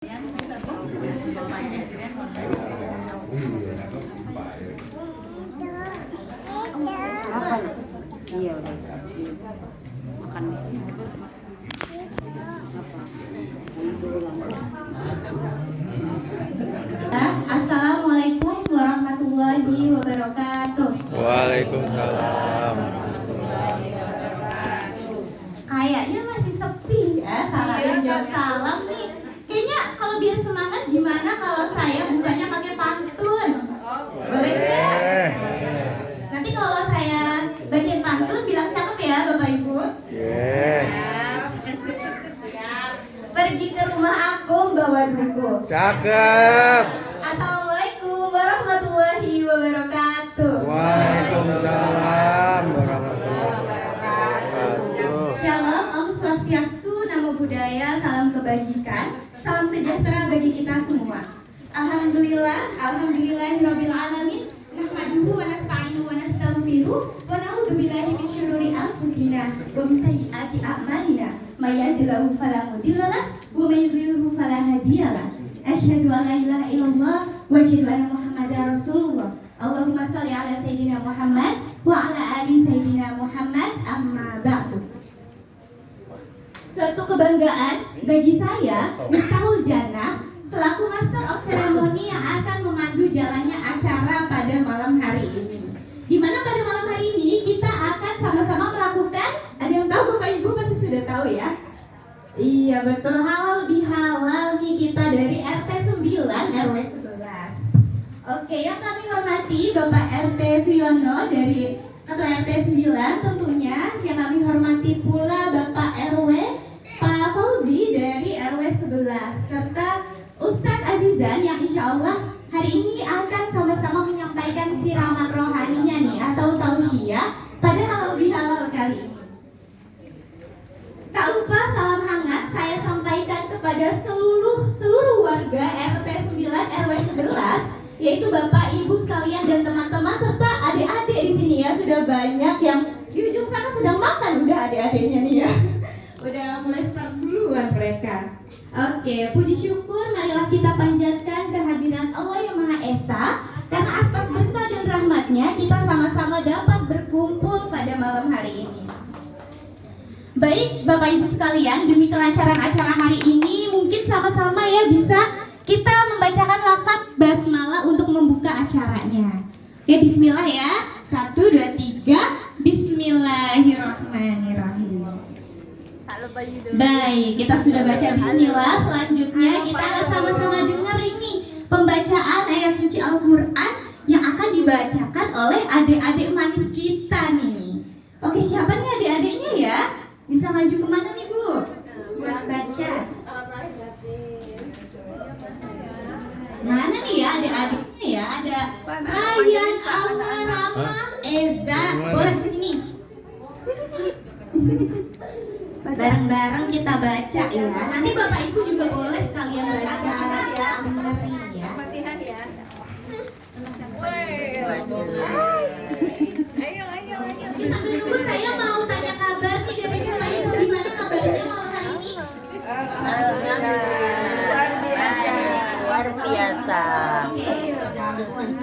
Apa? Iya udah makan apa? Assalamualaikum warahmatullahi wabarakatuh. Waalaikumsalam. Kayaknya masih sepi ya, salah yang jawab salam nih. Kayaknya kalau biar semangat gimana kalau saya bukanya pakai pantun? Boleh nggak? Nanti kalau saya bacain pantun bilang cakep ya Bapak Ibu. Pergi ke rumah aku bawa duku. Cakep. Assalamualaikum warahmatullahi wabarakatuh. Waalaikumsalam warahmatullahi wabarakatuh. Shalom, Om Swastiastu, Namo Buddhaya, salam kebajikan, salam sejahtera bagi kita semua. Alhamdulillahirabbil alamin. Nahmaduhu wa nasta'inuhu wa nastaghfiruh wa na'udzu billahi min syururi anfusina wa min sayyiati a'malina. May yahdihillahu fala mudilla lahu wa may yudlilhu fala hadiya lahu. Asyhadu an la ilaha illallah wa asyhadu anna Muhammadar Rasulullah. Allahumma shalli ala sayyidina Muhammad wa ala ali sayyidina Muhammad, amma ba'du. Suatu kebanggaan bagi saya, Miftahul Jannah, selaku Master of Ceremony yang akan memandu jalannya acara pada malam hari ini. Di mana pada malam hari ini kita akan sama-sama melakukan, ada yang tahu Bapak Ibu pasti sudah tahu ya? Iya betul, halal bihalal nih kita dari RT 9 RW 11. Oke, yang kami hormati Bapak RT Suyono dari Ketua RT 9 tentunya. Yang kami hormati pula Bapak RW Pak Fauzi dari RW 11 serta Ustadz Azizan yang insya Allah hari ini akan sama-sama menyampaikan siraman rohaninya nih atau tausiah pada halal bihalal kali ini. Tak lupa salam hangat saya sampaikan kepada seluruh warga RT 9 RW 11, yaitu Bapak Ibu sekalian dan teman-teman serta adik-adik di sini ya. Sudah banyak yang di ujung sana sedang makan udah adik-adiknya nih ya. Udah mulai start duluan mereka. Oke, puji syukur marilah kita panjatkan kehadiran Allah yang Maha Esa, karena atas berkah dan rahmatnya kita sama-sama dapat berkumpul pada malam hari ini. Baik Bapak Ibu sekalian, demi kelancaran acara hari ini mungkin sama-sama ya bisa kita membacakan lafaz basmalah untuk membuka acaranya. Oke, bismillah ya. 1, 2, 3. Bismillahirrahmanirrahim. Baik, kita sudah baca bismillah. Selanjutnya kita akan sama-sama dengar ini pembacaan ayat suci Al-Quran yang akan dibacakan oleh adik-adik manis kita nih. Oke, siapa nih adik-adiknya ya? Bisa maju kemana nih Bu? Buat baca. Mana nih ya adik-adiknya ya? Ada Ryan, Amar, Rama, Eza. Boleh di sini. Bareng-bareng kita baca ya. Nanti Bapak Ibu juga boleh sekalian baca, dengerin ya. Fatihah ya. Ayo. Sambil nunggu saya mau tanya kabar nih dari Bapak Ibu, gimana kabarnya malam hari ini? Luar biasa.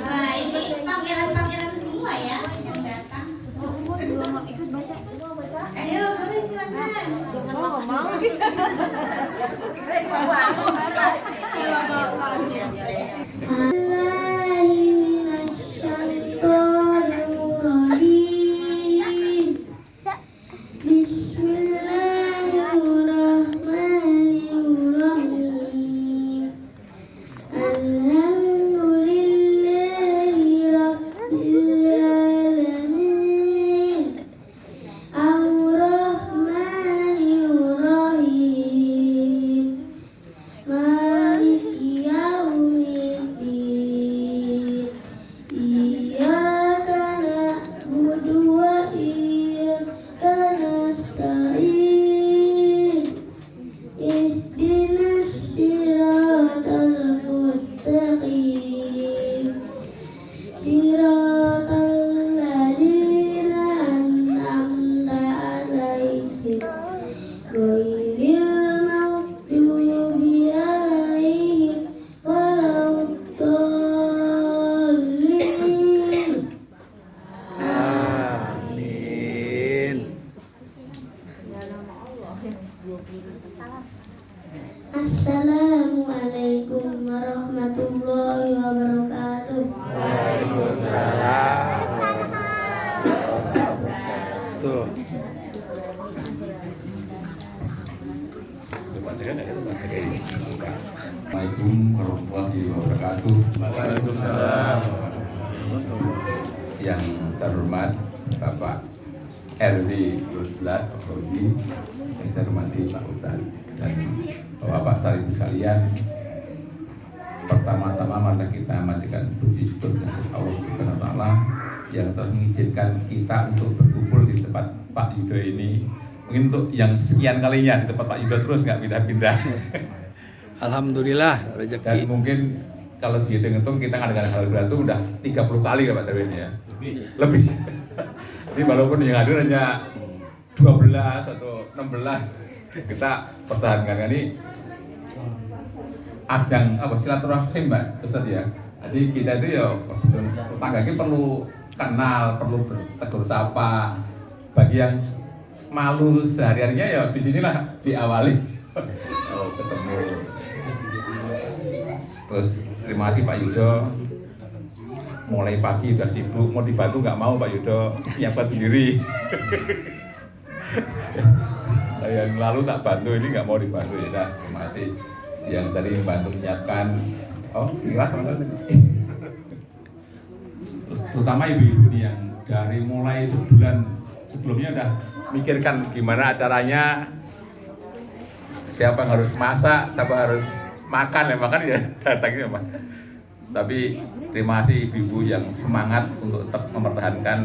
Nah ini pangeran-pangeran semua ya yang datang. Ikut baca. Ayo boleh silakan. Bismillahirrahmanirrahim. Alhamdulillahirabbil alamin. Ar-Rahmanir Rahim. Assalamualaikum warahmatullahi wabarakatuh. Waalaikumsalam. Yang terhormat Bapak RW 12 Pak Rodi, yang saya hormati Pak Ustaz dan Bapak Ibu sekalian. Pertama-tama mari kita manjurkan puji syukur kepada Allah Subhanahu wa taala yang telah mengizinkan kita untuk berkumpul di tempat Pak Yudo ini. Mungkin untuk yang sekian kalinya di tempat Pak Yudo terus nggak pindah-pindah. Alhamdulillah Dan rezeki. mungkin kalau dihitung-hitung kita ngadakan hal berat itu udah 30 kali ya Pak Dewi ini ya. Lebih. Jadi walaupun yang hadir hanya 12 atau 16, kita pertahankan ini ajang silaturahim Mbak Ustaz ya. Jadi kita itu ya tetangga ini perlu kenal, perlu bertegur sapa. Bagi yang malu sehari-harinya ya di sinilah diawali. Oh, ketemu. Terus terima kasih Pak Yudo. Mulai pagi udah sibuk, mau dibantu nggak mau Pak Yudo, nyiapkan sendiri. Yang lalu tak bantu, ini nggak mau dibantu ya. Dah, terima kasih. Yang tadi membantu menyiapkan, ikhlas terus terutama ibu-ibu nih yang dari mulai sebulan sebelumnya udah mikirkan gimana acaranya, siapa yang harus masak, siapa harus makan ya datangnya Pak. Tapi terima kasih ibu-ibu yang semangat untuk tetap mempertahankan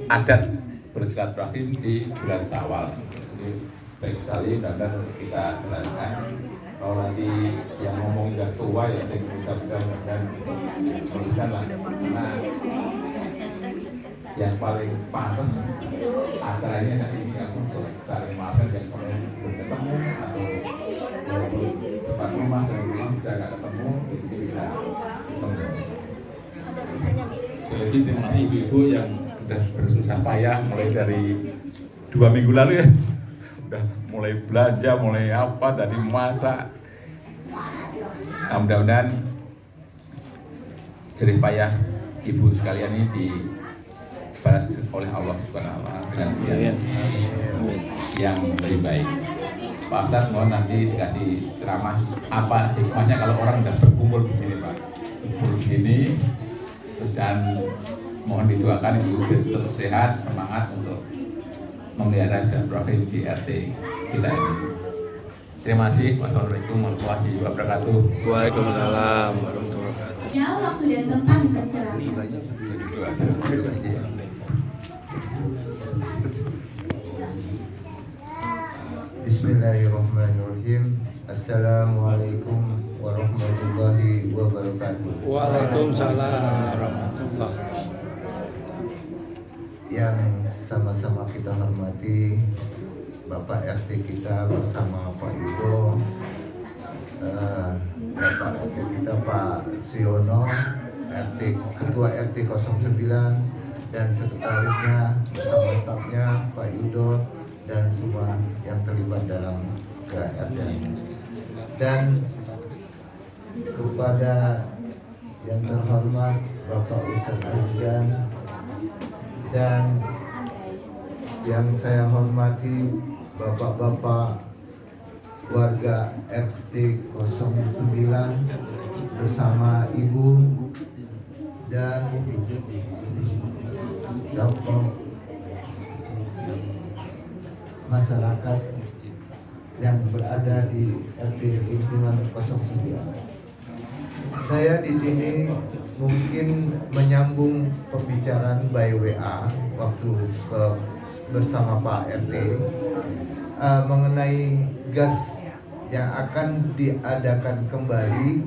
adat bersilaturahim di bulan Syawal. Jadi baik sekali dan kita jelaskan. Kalau nanti yang ngomong udah tua ya saya mudah-mudahan dan lah. Nah, yang paling pantas acaranya nanti ini untuk saling maafkan yang kemarin belum ketemu atau depan rumah dan rumah bisa nggak ketemu di sini bisa ketemu. Sekali lagi terima kasih ibu-ibu yang sudah bersusah payah mulai dari 2 minggu lalu ya, udah mulai belanja, mulai apa dari masak. Nah, mudah-mudahan jerih payah ibu sekalian ini dibalas oleh Allah Subhanahu wa taala dengan yang lebih baik. Pak Ustaz mohon nanti dikasih ceramah apa hikmahnya kalau orang sudah berkumpul begini Pak, berkumpul begini, terus dan mohon didoakan ibu tetap sehat, semangat untuk memelihara silaturahim di RT kita ini. Terima kasih. Wassalamualaikum warahmatullahi wabarakatuh. Waalaikumsalam warahmatullahi wabarakatuh. Jauh waktu dan tempat dipersilakan. Bismillahirrahmanirrahim. Assalamualaikum warahmatullahi wabarakatuh. Waalaikumsalam warahmatullahi wabarakatuh. Yang sama-sama kita hormati Bapak RT kita bersama Pak Yudo, Bapak RT kita Pak Siono, Ketua RT 09 dan sekretarisnya bersama stafnya Pak Yudo dan semua yang terlibat dalam RT ini. Dan kepada yang terhormat Bapak Ustadz Arjan dan yang saya hormati Bapak-bapak warga RT 09 bersama Ibu dan tokoh masyarakat yang berada di RT lingkungan 09. Saya di sini mungkin menyambung pembicaraan by WA waktu bersama Pak RT mengenai gas yang akan diadakan kembali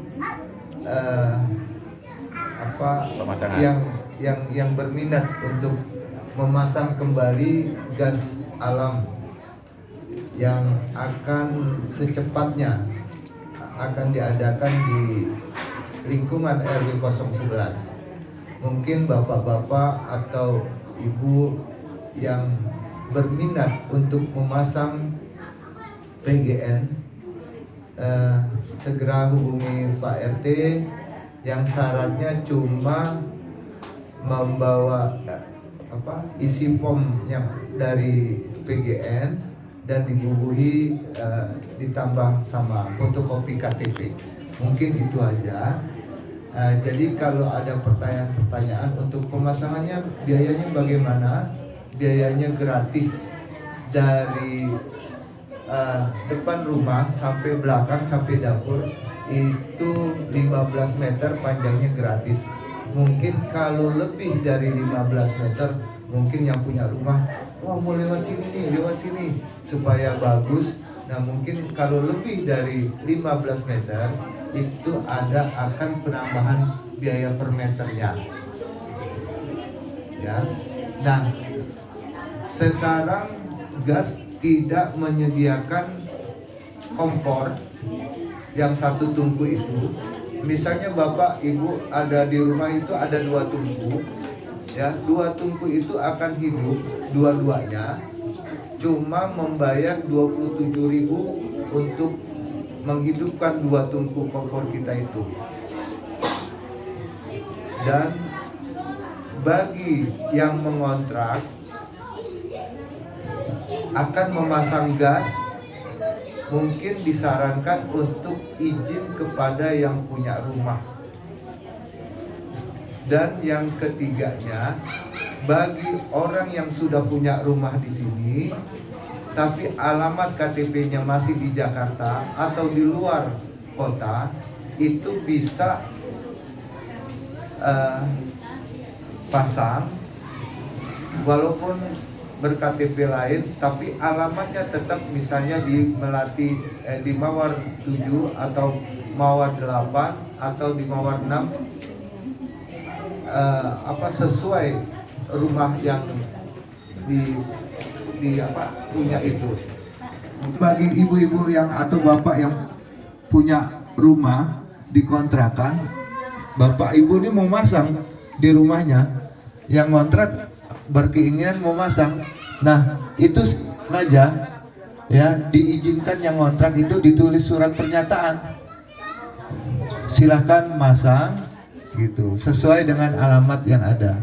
yang berminat untuk memasang kembali gas alam yang akan secepatnya akan diadakan di lingkungan RW 011. Mungkin bapak-bapak atau ibu yang berminat untuk memasang PGN segera hubungi Pak RT yang syaratnya cuma membawa isi form yang dari PGN dan dibubuhi ditambah sama fotokopi KTP. Mungkin itu aja. Jadi kalau ada pertanyaan-pertanyaan untuk pemasangannya, biayanya bagaimana? Biayanya gratis dari depan rumah sampai belakang sampai dapur itu 15 meter panjangnya gratis. Mungkin kalau lebih dari 15 meter, mungkin yang punya rumah, wah mau lewat sini nih, lewat sini supaya bagus. Nah mungkin kalau lebih dari 15 meter itu akan penambahan biaya per meternya. Ya. Nah, sekarang gas tidak menyediakan kompor yang satu tungku itu. Misalnya Bapak Ibu ada di rumah itu ada 2 tungku, ya 2 tungku itu akan hidup dua-duanya, cuma membayar 27.000 untuk menghidupkan 2 tungku kompor kita itu. Dan bagi yang mengontrak akan memasang gas, mungkin disarankan untuk izin kepada yang punya rumah. Dan yang ketiganya, bagi orang yang sudah punya rumah di sini, tapi alamat KTP-nya masih di Jakarta atau di luar kota, itu bisa pasang walaupun ber-KTP lain, tapi alamatnya tetap misalnya di Melati, di Mawar 7 atau Mawar 8 atau di Mawar 6, sesuai rumah yang punya itu. Bagi ibu-ibu yang atau bapak yang punya rumah dikontrakan, bapak ibu ini mau masang di rumahnya, yang kontrak berkeinginan mau masang. Nah, itu saja ya, diizinkan yang kontrak itu ditulis surat pernyataan. Silahkan masang gitu, sesuai dengan alamat yang ada.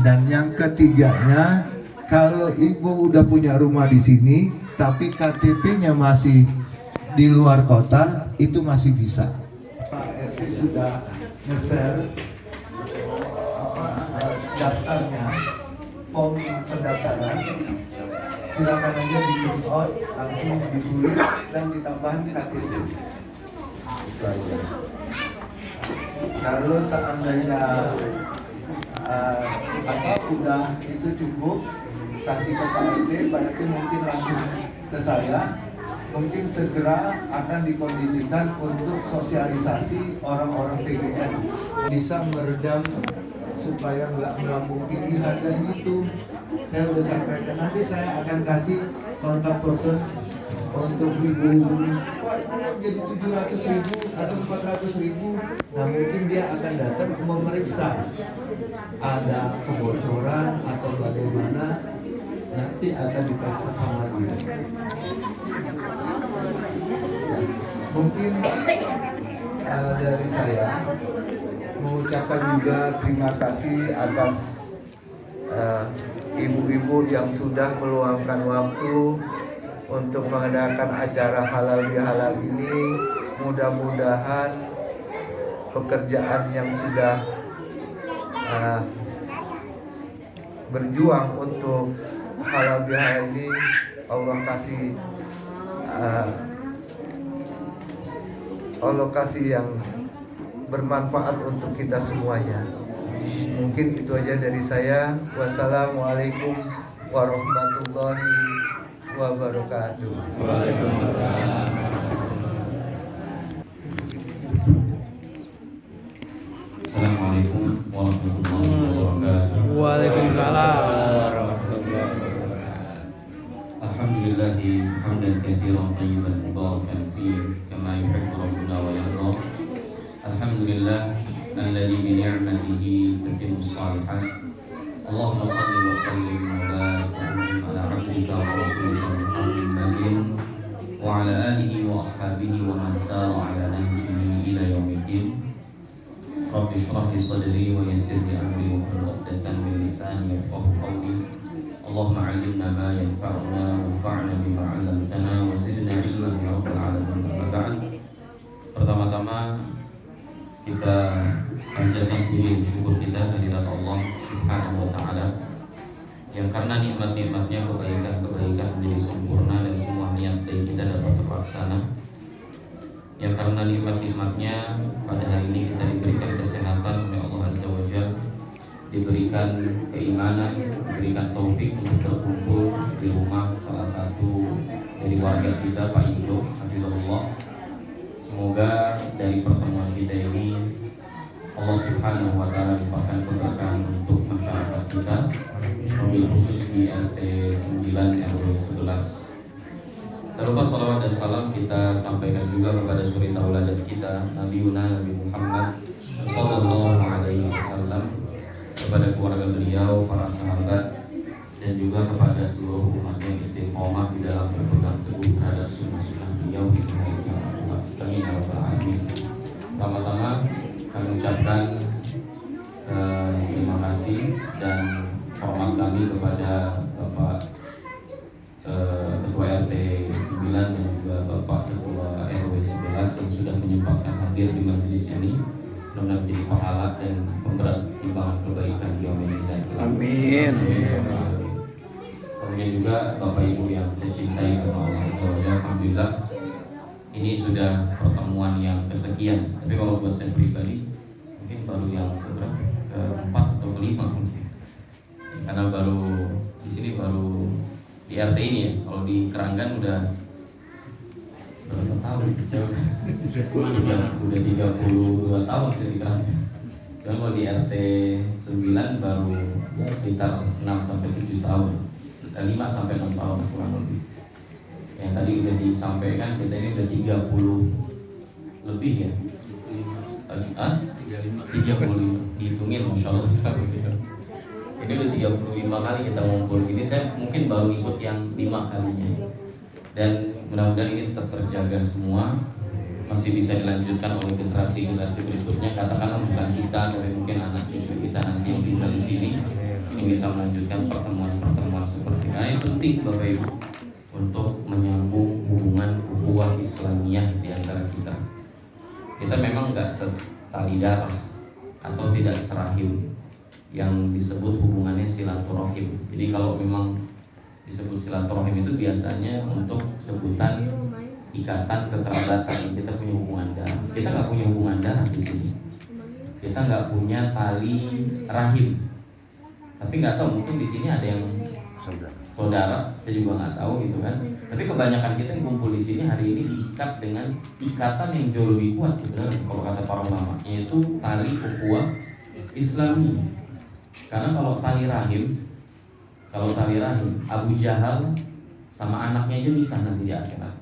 Dan yang ketiganya, kalau ibu udah punya rumah di sini tapi KTP-nya masih di luar kota, itu masih bisa. Pak RT sudah nge-share daftarnya, form pendaftaran. Silakan aja di print out, langsung ditulis dan ditambahin KTP. Itu aja. Kalau seandainya udah itu cukup, kasih ke Pak RT, Pak RT mungkin langsung ke saya. Mungkin segera akan dikondisikan untuk sosialisasi orang-orang PGN, bisa meredam supaya nggak melambung tinggi harganya itu. Saya udah sampaikan, nanti saya akan kasih kontak person untuk ibu-ibu ini. Wah, jadi 700.000 atau 400.000. Nah mungkin dia akan datang memeriksa ada kebocoran atau bagaimana, nanti akan diperiksa sama dia. Mungkin dari saya mengucapkan juga terima kasih atas ibu-ibu yang sudah meluangkan waktu untuk mengadakan acara halal bihalal ini. Mudah-mudahan pekerjaan yang sudah berjuang untuk halal bihalal ini Allah kasih yang bermanfaat untuk kita semuanya. Mungkin itu aja dari saya. Wassalamualaikum warahmatullahi wabarakatuh. Waalaikumsalam. Assalamualaikum warahmatullahi wabarakatuh. Waalaikumsalam warahmatullahi wabarakatuh. Alhamdulillahi hamdan katsiran thayyiban mubarakan fihi kama yuhibbu rabbuna wa yarda. Alhamdulillah alladzi bi ni'matihi tatimmu shalihat. Allahumma shalli wa sallim wa barik ala abdika wa rasulika Muhammadin wa ala alihi wa ashabihi wa man sara ala nahjihi ila yaumiddin. Rabbi shrah li sadri wa yassir li amri wa hlul 'uqdatam min lisani yafqahu qawli. Allahumma 'allimna ma yanfa'una wanfa'na bima 'allamtana wa zidna 'ilman ya rabbal alamin. Amma ba'd. Pertama-tama kita panjatkan puji syukur kita kehadirat Allah Subhanahu wa taala yang karena nikmat-nikmatnya kebaikan-kebaikan menjadi sempurna dan semua niat baik kita dapat terlaksana. Yang karena nikmat-nikmatnya pada hari ini kita diberikan kesehatan oleh Allah Azza wa Jalla, diberikan keimanan, diberikan taufik untuk berkumpul di rumah salah satu dari warga kita, Pak Indo, Hafizahullah. Semoga dari pertemuan kita ini Allah Subhanahu wa taala limpahkan keberkahan untuk masyarakat kita, mobil khusus di RT 9 RW 11. Tak lupa salawat dan salam kita sampaikan juga kepada suri tauladan kita, Nabi Muhammad sallallahu alaihi wasallam, kepada keluarga beliau, para sahabat, dan juga kepada seluruh umat yang istiqomah di dalam berpegang teguh terhadap sunnah-sunnah beliau di hari kiamat. Amin ya rabbal alamin. Pertama-tama kami ucapkan terima kasih dan hormat kami kepada Bapak Ketua RT 9 dan juga Bapak Ketua RW 11 yang sudah menyempatkan hadir di majelis ini. Mudah-mudahan menjadi pahala dan pemberat timbangan kebaikan di yaumil mizan. Amin. Kemudian juga Bapak Ibu yang saya cintai karena Allah Azza wa Jalla, alhamdulillah ini sudah pertemuan yang kesekian. Tapi kalau buat saya pribadi mungkin baru yang keempat atau kelima mungkin. Karena baru di sini baru di RT ini ya. Kalau di Keranggan udah berapa tahun? Udah 32 tahun saya di Keranggan. Dan kalau di RT 9 baru ya sekitar 6 sampai 7 tahun. 5 sampai 6 tahun kurang lebih. Yang tadi udah disampaikan kita ini udah 30 lebih ya. 30 dihitungin Masya Allah. Ini udah 35 kali kita ngumpul gini. Saya mungkin baru ikut yang 5 kalinya. Dan mudah-mudahan ini tetap terjaga semua, masih bisa dilanjutkan oleh generasi-generasi berikutnya. Katakanlah bukan kita, tapi mungkin anak cucu kita nanti yang tinggal di sini yang bisa melanjutkan pertemuan-pertemuan seperti ini. Nah, yang penting Bapak Ibu untuk menyambung hubungan ukhuwah Islamiyah di antara kita. Kita memang nggak setali darah atau tidak serahim, yang disebut hubungannya silaturahim. Jadi kalau memang disebut silaturahim itu biasanya untuk sebutan ikatan kekerabatan. Kita punya hubungan darah. Kita nggak punya hubungan darah di sini. Kita nggak punya tali rahim. Tapi nggak tahu, mungkin di sini ada yang saudara. Saya juga nggak tahu gitu kan. Tapi kebanyakan kita yang kumpul di sini hari ini diikat dengan ikatan yang jauh lebih kuat sebenarnya kalau kata para ulama, yaitu tali ukhuwah Islami. Karena kalau tali rahim, Abu Jahal sama anaknya aja bisa nanti di akhirat.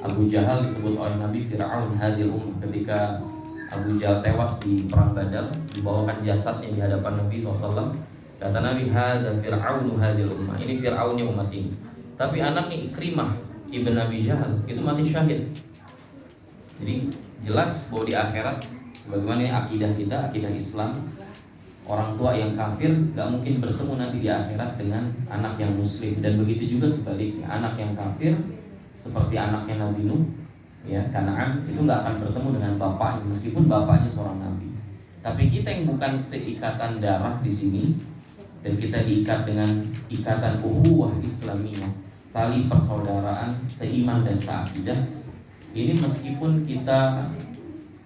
Abu Jahal disebut oleh Nabi Fir'aun hadil ketika Abu Jahal tewas di perang Badar, dibawakan jasadnya di hadapan Nabi SAW. Kata Nabi, hadza Fir'aun hadil ummah, ini Fir'aunnya umat ini. Tapi anaknya Ikrimah ibn Abi Jahal itu mati syahid. Jadi jelas bahwa di akhirat, sebagaimana akidah kita, akidah Islam, orang tua yang kafir gak mungkin bertemu nanti di akhirat dengan anak yang muslim. Dan begitu juga sebaliknya, anak yang kafir seperti anaknya Nabi Nuh ya, Kanaan, itu gak akan bertemu dengan bapaknya meskipun bapaknya seorang nabi. Tapi kita yang bukan seikatan darah di sini, dan kita diikat dengan ikatan ukhuwah Islamiyah, tali persaudaraan seiman dan seakidah. Ini meskipun kita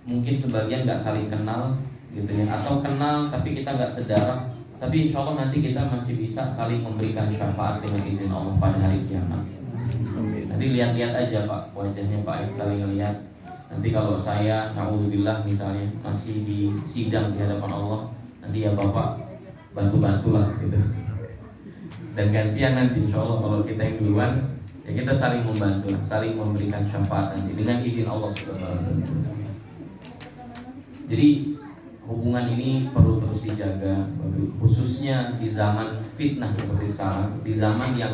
mungkin sebagian gak saling kenal gitu ya, atau kenal tapi kita nggak sedarah, tapi insya Allah nanti kita masih bisa saling memberikan syafaat dengan izin Allah pada hari kiamat. Nanti lihat-lihat aja Pak wajahnya Pak, yang saling lihat. Nanti kalau saya naudzubillah misalnya masih di sidang di hadapan Allah, nanti ya Bapak bantu-bantulah gitu. Dan gantian nanti insya Allah kalau kita yang duluan ya kita saling membantu, saling memberikan syafaat nanti dengan izin Allah Subhanahu wa taala. Jadi hubungan ini perlu terus dijaga, khususnya di zaman fitnah seperti sekarang, di zaman yang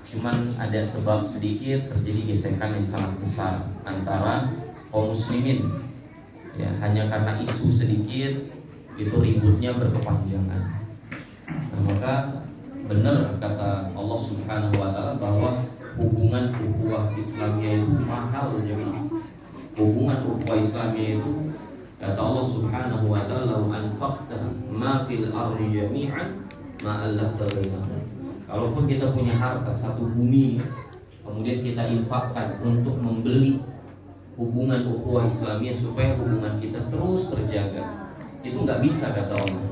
cuman ada sebab sedikit terjadi gesekan yang sangat besar antara kaum muslimin. Ya, hanya karena isu sedikit itu ributnya berkepanjangan. Nah, maka benar kata Allah Subhanahu wa taala bahwa hubungan ukhuwah Islamnya itu mahal jemaah. Hubungan ukhuwah Islamnya itu kata Allah Subhanahu wa taala, "Lau anfaqta ma fil ardi jami'an ma allafta bainahum." Kalaupun kita punya harta satu bumi, kemudian kita infakkan untuk membeli hubungan ukhuwah Islamiyah supaya hubungan kita terus terjaga, itu nggak bisa kata Allah.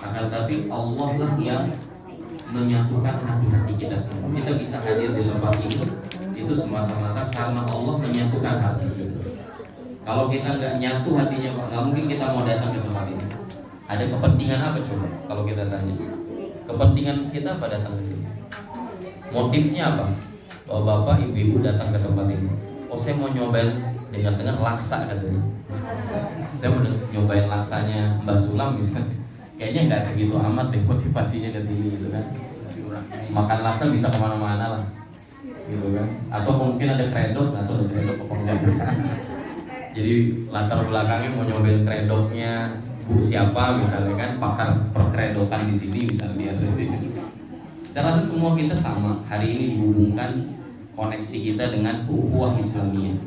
Akan tapi Allah lah yang menyatukan hati-hati kita semua. Kita bisa hadir di tempat ini itu semata-mata karena Allah menyatukan hati kita. Kalau kita nggak nyatu hatinya, nggak mungkin kita mau datang ke tempat ini. Ada kepentingan apa coba? Kalau kita tanya, kepentingan kita apa datang ke sini? Motifnya apa? Bahwa bapak, ibu-ibu datang ke tempat ini. Oh, saya mau nyobain dengan laksa katanya. Saya mau nyobain laksanya Mbak Sulam misalnya. Kayaknya nggak segitu amat deh motivasinya ke sini gitu kan. Makan laksa bisa kemana-mana lah, gitu kan. Atau mungkin ada kredok atau ada kredok apa enggak. Jadi latar belakangnya mau nyobain kredoknya Bu siapa misalnya kan, pakar perkredokan di sini misalnya dia di sini. Saya rasa semua kita sama. Hari ini dihubungkan koneksi kita dengan ukhuwah Islamiyah.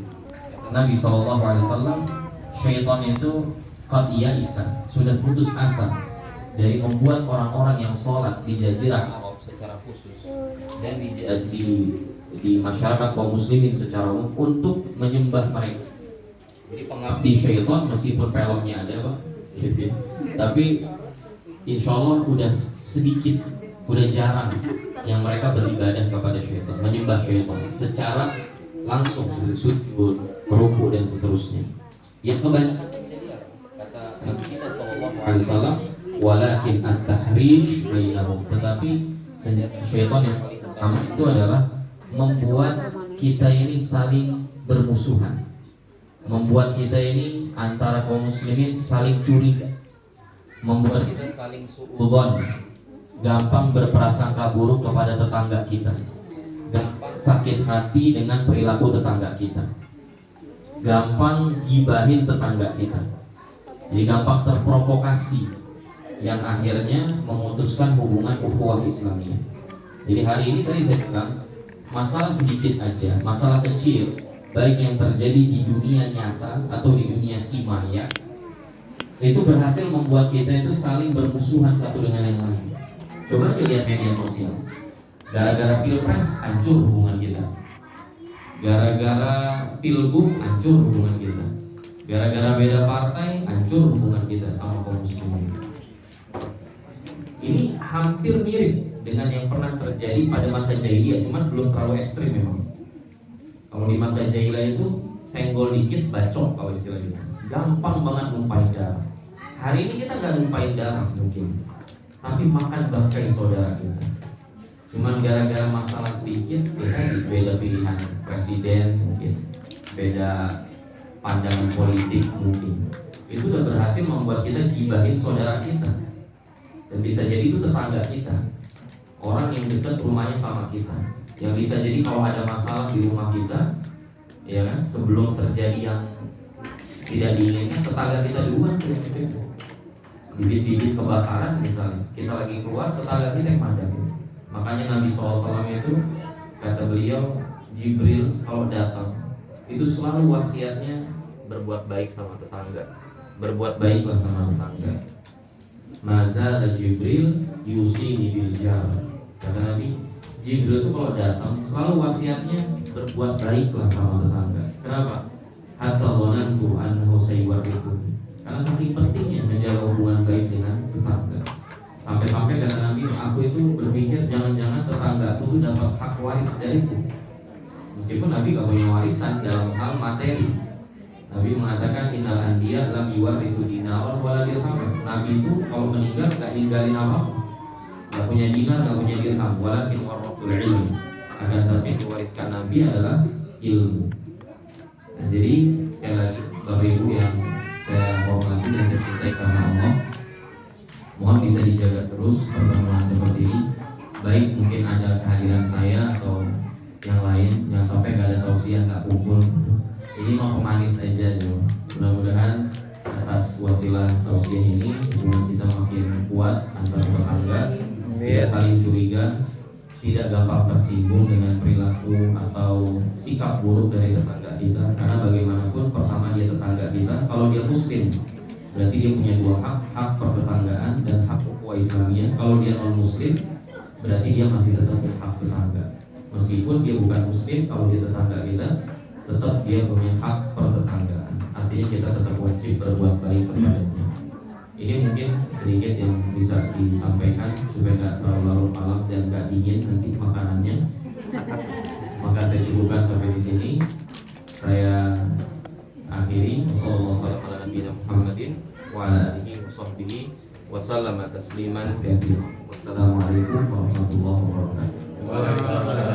Nabi SAW, syaitan itu qad ya'isa, sudah putus asa dari membuat orang-orang yang sholat di Jazirah Arab secara khusus dan di masyarakat kaum muslimin secara umum untuk menyembah mereka. Jadi pengabdi syaitan meskipun filmnya ada Pak, gitu ya. Tapi insya Allah udah sedikit, udah jarang yang mereka beribadah kepada syaitan, menyembah syaitan secara langsung, sujud, merukuk dan seterusnya. Yang kebanyakan terjadi kata Nabi kita SAW, walakin at-tahrish bainahum, tetapi senjata syaitan yang paling utama itu adalah membuat kita ini saling bermusuhan, membuat kita ini antara kaum muslimin saling curiga, membuat kita saling suudzon, gampang berprasangka buruk kepada tetangga kita, gampang sakit hati dengan perilaku tetangga kita, gampang gibahin tetangga kita, jadi gampang terprovokasi, yang akhirnya memutuskan hubungan ukhuwah Islamiyah. Jadi hari ini tadi saya bilang masalah sedikit aja, masalah kecil, baik yang terjadi di dunia nyata atau di dunia si maya, itu berhasil membuat kita itu saling bermusuhan satu dengan yang lain. Coba aja lihat media sosial. Gara-gara pilpres hancur hubungan kita. Gara-gara pilgub hancur hubungan kita. Gara-gara beda partai hancur hubungan kita sama kaum muslimin. Ini hampir mirip dengan yang pernah terjadi pada masa jahiliyah, cuman belum terlalu ekstrim memang. Kalau di masa jahiliyah itu senggol dikit bacok kalau istilahnya. Gampang banget numpahin darah. Hari ini kita nggak numpahin darah mungkin, tapi makan bangkai saudara kita. Cuman gara-gara masalah sedikit kita beda pilihan presiden mungkin, beda pandangan politik mungkin. Itu udah berhasil membuat kita gibahin saudara kita. Dan bisa jadi itu tetangga kita, orang yang dekat rumahnya sama kita, yang bisa jadi kalau ada masalah di rumah kita, ya kan, sebelum terjadi yang tidak diinginkan, tetangga kita duluan. Bibit-bibit kebakaran misalnya, kita lagi keluar, tetangga kita yang madam. Makanya Nabi SAW itu kata beliau, Jibril kalau datang itu selalu wasiatnya berbuat baik sama tetangga, berbuat baiklah sama tetangga. Mazal Jibril yusihi bil jar. Kata Nabi, Jibril itu kalau datang selalu wasiatnya berbuat baiklah sama tetangga. Kenapa? Hatta dhanantu annahu sayuwarrithu. Karena saking pentingnya menjaga hubungan baik dengan tetangga. Sampai-sampai kata Nabi, aku itu berpikir jangan-jangan tetanggaku itu dapat hak waris dariku. Meskipun Nabi gak punya warisan dalam hal materi. Nabi mengatakan innal anbiya lam yuwarithu dinaran wala dirham. Nabi itu kalau meninggal gak ninggalin apa, gak punya dinar, gak punya dirham, walakin warathul ilm. Akan tapi diwariskan Nabi adalah ilmu. Nah, jadi sekali lagi Bapak Ibu yang saya hormati dan saya cintai karena Allah, mohon bisa dijaga terus pertemuan seperti ini. Baik mungkin ada kehadiran saya atau yang lain, yang sampai gak ada tausiah, gak kumpul. Ini mau pemanis aja dulu. Mudah-mudahan atas wasilah tausiah ini hubungan kita makin kuat antar tetangga tidak saling curiga, tidak gampang tersinggung dengan perilaku atau sikap buruk dari tetangga kita. Karena bagaimanapun pertama dia tetangga kita, kalau dia muslim berarti dia punya dua hak, hak pertetanggaan dan hak ukhuwah Islamiyah. Kalau dia non muslim berarti dia masih tetap punya hak tetangga. Meskipun dia bukan muslim, kalau dia tetangga kita, tetap dia punya hak pertetanggaan. Artinya kita tetap wajib berbuat baik kepadanya. Ini mungkin sedikit yang bisa disampaikan supaya nggak terlalu larut malam dan nggak dingin nanti makanannya. Maka saya cukupkan sampai di sini. Saya akhiri. Wassalamualaikum warahmatullahi wabarakatuh.